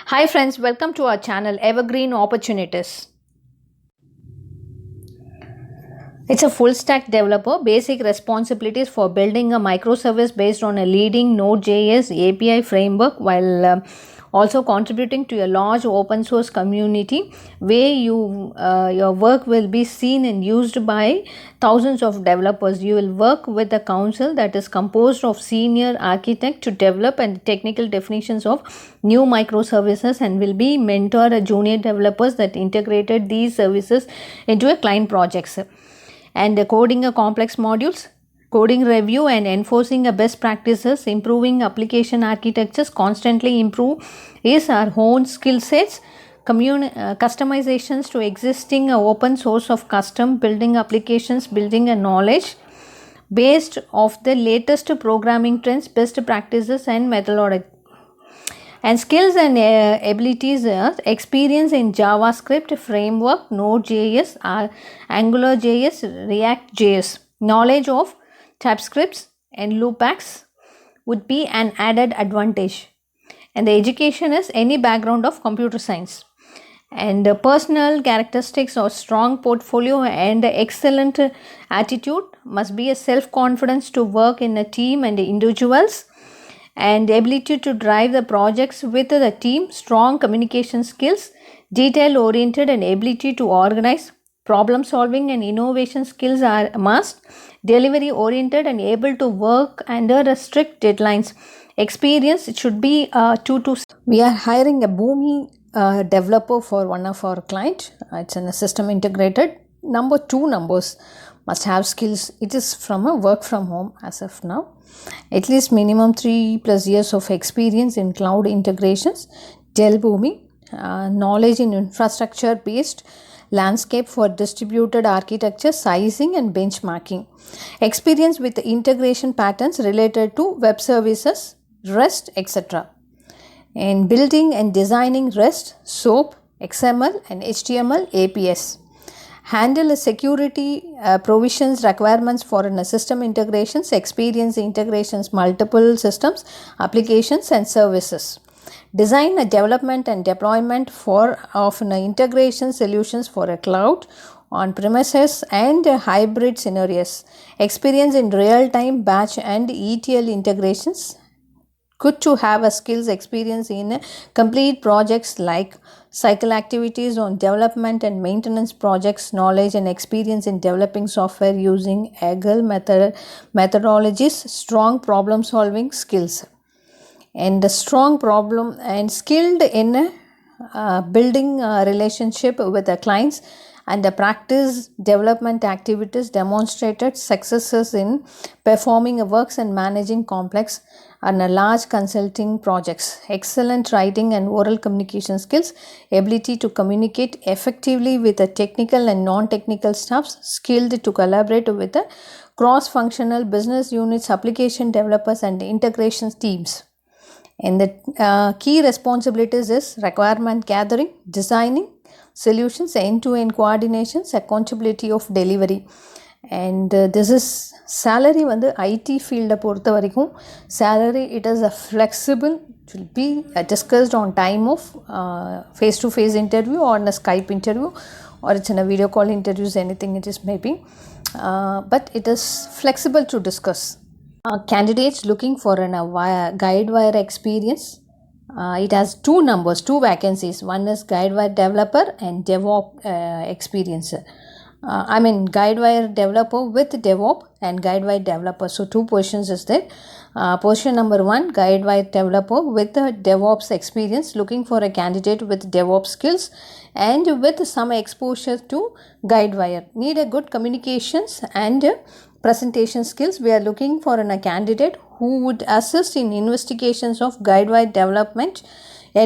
Hi friends, welcome to our channel Evergreen Opportunities. It's a full stack developer, basic responsibilities for building a microservice based on a leading Node.js API framework while also contributing to a large open source community where your work will be seen and used by thousands of developers. You will work with a council that is composed of senior architect to develop and technical definitions of new microservices and will be mentor junior developers that integrated these services into a client projects. And coding a complex modules, coding review and enforcing a best practices, improving application architectures, constantly improve is our own skill sets, customizations to existing open source of custom building applications, building a knowledge based of the latest programming trends, best practices and methodology. And skills and abilities experience in JavaScript framework, Node.js, AngularJS, React.js, knowledge of TypeScripts and loopbacks would be an added advantage. And the education is any background of computer science. And personal characteristics or strong portfolio and excellent attitude must be a self-confidence to work in a team and individuals, and ability to drive the projects with the team, strong communication skills, detail oriented and ability to organize, problem solving and innovation skills are a must, delivery oriented and able to work under strict deadlines. Experience, it should be 2 to. We are hiring a Boomi developer for one of our client. It's in a system integrated. Number 2 numbers must have skills. It is from a work from home as of now. At least minimum 3+ years of experience in cloud integrations, Dell Boomi, knowledge in infrastructure based landscape for distributed architecture, sizing and benchmarking, experience with integration patterns related to web services, REST, etc. And building and designing REST, SOAP, XML and HTML APIs. Handle security provisions requirements for system integrations, experience integrations, multiple systems, applications and services. Design a development and deployment of integration solutions for a cloud, on premises and hybrid scenarios. Experience in real-time batch and ETL integrations. Good to have a skills experience in complete projects like cycle activities on development and maintenance projects, knowledge and experience in developing software using Agile methodologies, strong problem solving skills, and a strong problem and skilled in building a relationship with the clients and the practice development activities, demonstrated successes in performing works and managing complex and large consulting projects, excellent writing and oral communication skills, ability to communicate effectively with the technical and non-technical staffs, skilled to collaborate with the cross-functional business units, application developers and integration teams. And the key responsibilities is requirement gathering, designing solutions, end-to-end coordinations, accountability of delivery. And this is salary வந்து ID ஃபீல்டை பொறுத்த வரைக்கும் salary it is a flexible, it will be discussed on time of face-to-face interview or in a Skype interview or it's in a video call interviews, anything it is maybe, but it is flexible to discuss. Candidates looking for a Guidewire experience. It has 2 vacancies. One is Guidewire developer and DevOps experience. Guidewire developer with DevOps and Guidewire developer. So 2 positions is there. Position number 1, Guidewire developer with DevOps experience, looking for a candidate with DevOps skills and with some exposure to Guidewire. Need a good communications and presentation skills. We are looking for a candidate who would assist in investigations of Guidewire development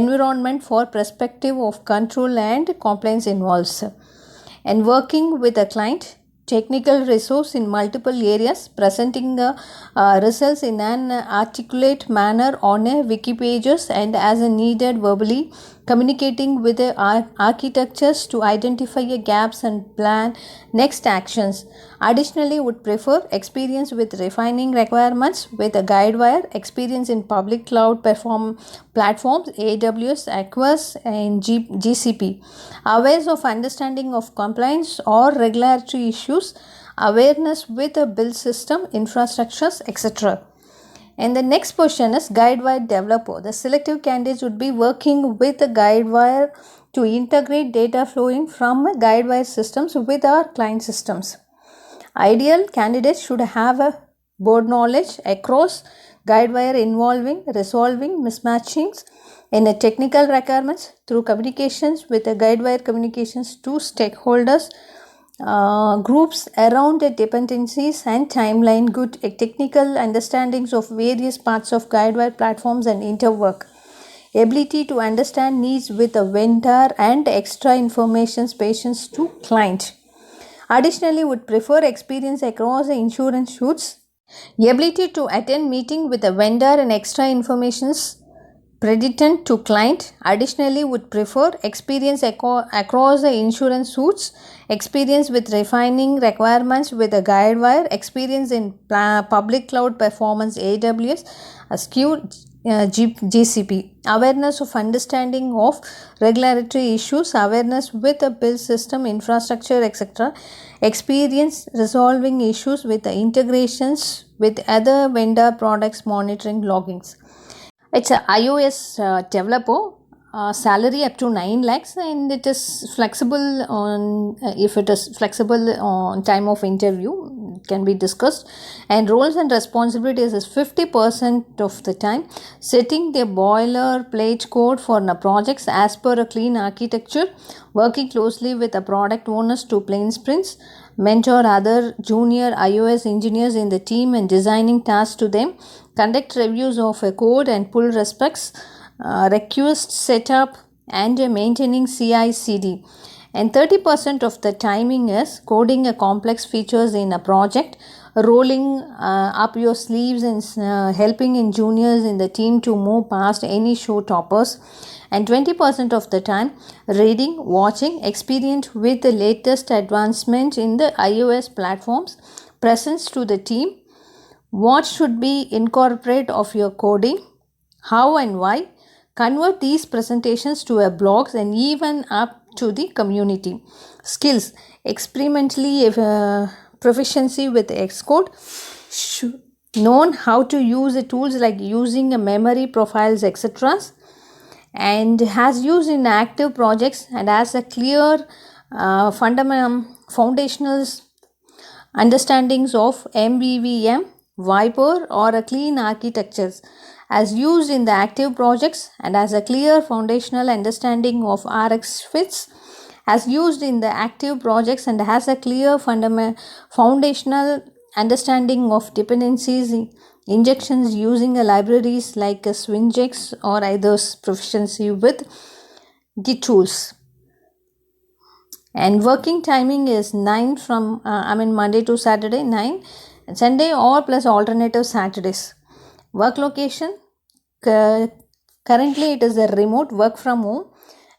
environment for perspective of control and compliance involves, and working with a client, technical resource in multiple areas, presenting results in an articulate manner on a wiki pages and as needed verbally, communicating with the architectures to identify gaps and plan next actions, Additionally, would prefer experience with refining requirements with a guide wire, experience in public cloud platforms, AWS, Aquas, and GCP, awareness of understanding of compliance or regulatory issues, awareness with a build system, infrastructures, etc. And the next question is guidewire developer. The selective candidates would be working with a guidewire to integrate data flowing from guidewire systems with our client systems. Ideal candidates should have a board knowledge across guidewire involving resolving mismatchings in a technical requirements through communications with a guidewire communications to stakeholders, groups around the dependencies and timeline, good technical understandings of various parts of guidewire platforms and interwork, ability to understand needs with a vendor and extra information patients to client. Additionally, would prefer experience across the insurance suites, ability to attend meeting with a vendor and extra informations predictant to client. Additionally, would prefer experience across the insurance suites, experience with refining requirements with a guide wire, experience in public cloud performance AWS, GCP, awareness of understanding of regulatory issues, awareness with a build system, infrastructure, etc., experience resolving issues with the integrations with other vendor products, monitoring loggings. It's a iOS developer, salary up to 9 lakhs, and it is flexible on if it is flexible on time of interview, it can be discussed. And roles and responsibilities is 50% of the time setting the boilerplate code for the projects as per a clean architecture, working closely with the product owners to plan sprints, mentor other junior iOS engineers in the team and designing tasks to them, conduct reviews of a code and pull requests, request setup and maintaining CI/CD. And 30% of the timing is coding a complex features in a project, rolling up your sleeves and helping in juniors in the team to move past any showstoppers. And 20% of the time reading, watching, experience with the latest advancement in the iOS platforms, presence to the team, what should be incorporated of your coding, how and why, convert these presentations to a blogs and even up to the community. Skills, experimentally proficiency with Xcode, known how to use the tools like using a memory profiles, etc., and has used in active projects and has a clear foundational understandings of MVVM, Viper or a clean architectures, as used in the active projects and has a clear foundational understanding of RxFits, as used in the active projects and has a clear foundational understanding of dependencies, injections using a libraries like Swingex or either proficiency with Git tools. And working timing is 9 from Monday to Saturday 9, Sunday or plus alternative Saturdays. Work location, currently it is a remote work from home,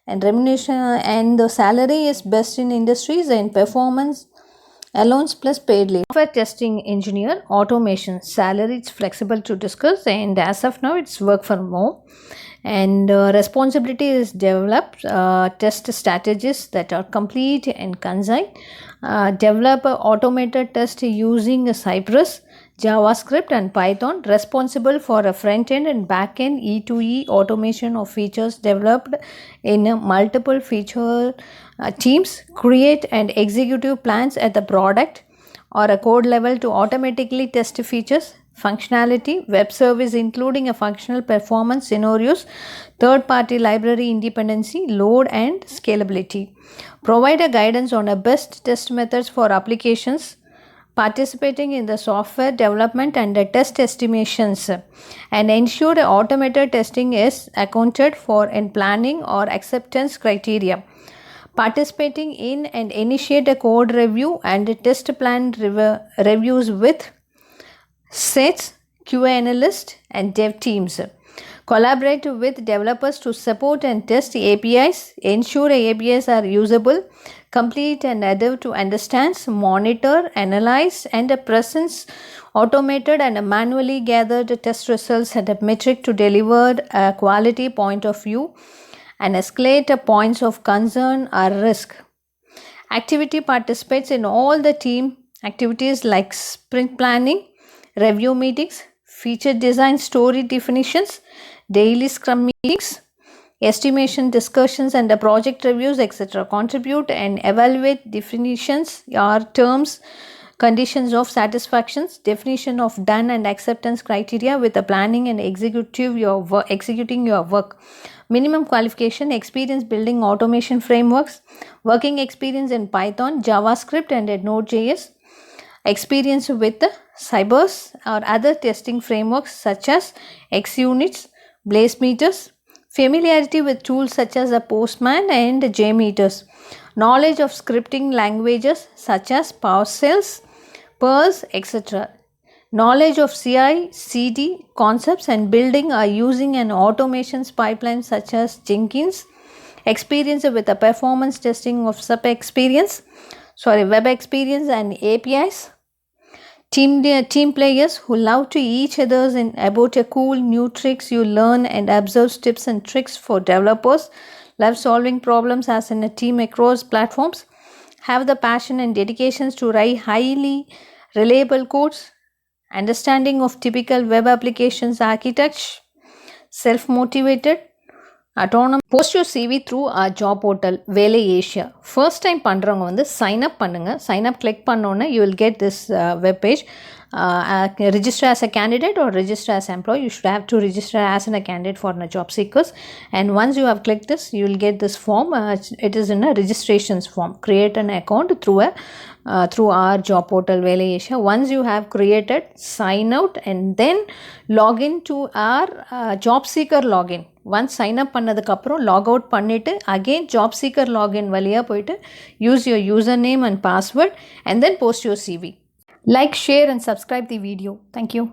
and remuneration and the salary is best in industries and performance allowance plus paid leave. Software testing engineer, automation, salary it's flexible to discuss, and as of now it's work from home. And responsibility is develop test strategies that are complete and concise, develop automated test using Cypress, JavaScript and Python, responsible for a front-end and back-end E2E automation of features developed in multiple feature teams, create and execute plans at the product or a code level to automatically test features, functionality, web service including a functional performance scenarios, third-party library independency, load and scalability. Provide a guidance on a best test methods for applications, participating in the software development and the test estimations, and ensure automated testing is accounted for in planning or acceptance criteria. Participating in and initiate a code review and test plan reviews with sets, QA analyst and dev teams. Collaborate with developers to support and test APIs. Ensure APIs are usable, complete and adaptive to understand, monitor, analyze, and present automated and manually gathered test results and a metric to deliver a quality point of view and escalate points of concern or risk. Activity participates in all the team activities like sprint planning, review meetings, feature design, story definitions, daily scrum meetings, estimation discussions and the project reviews, etc. Contribute and evaluate definitions or terms, conditions of satisfactions, definition of done and acceptance criteria with the planning and executing your work. Minimum qualification, experience building automation frameworks, working experience in Python, JavaScript and Node.js, experience with Cybers or other testing frameworks such as XUnits, Blazemeters, familiarity with tools such as Postman and JMeters, knowledge of scripting languages such as PowerShell, Perl, etc. Knowledge of CI, CD concepts and building or using an automations pipeline such as Jenkins, experience with the performance testing of web experience and APIs, team players who love to each other and about a cool new tricks you learn and observe tips and tricks for developers, love solving problems as in a team across platforms, have the passion and dedications to write highly reliable codes, understanding of typical web applications architecture, self-motivated, autonomous. Post your CV through our job portal Vele Asia. First time பண்றவங்க வந்து sign up பண்ணுங்க. Sign up click பண்ணோன்னே you will get this web page. Register as a candidate or register as employee. You should have to register as a candidate for a job seekers, and once you have clicked this you will get this form. It is in a registrations form. Create an account through our job portal Vele Asia. Once you have created, sign out and then log in to our job seeker login. Once sign up பண்ணதுக்கு அப்புறம் log out பண்ணிட்டு again job seeker login வழியா போயிட்டு use your username and password and then post your CV. Like, share and subscribe the video. Thank you.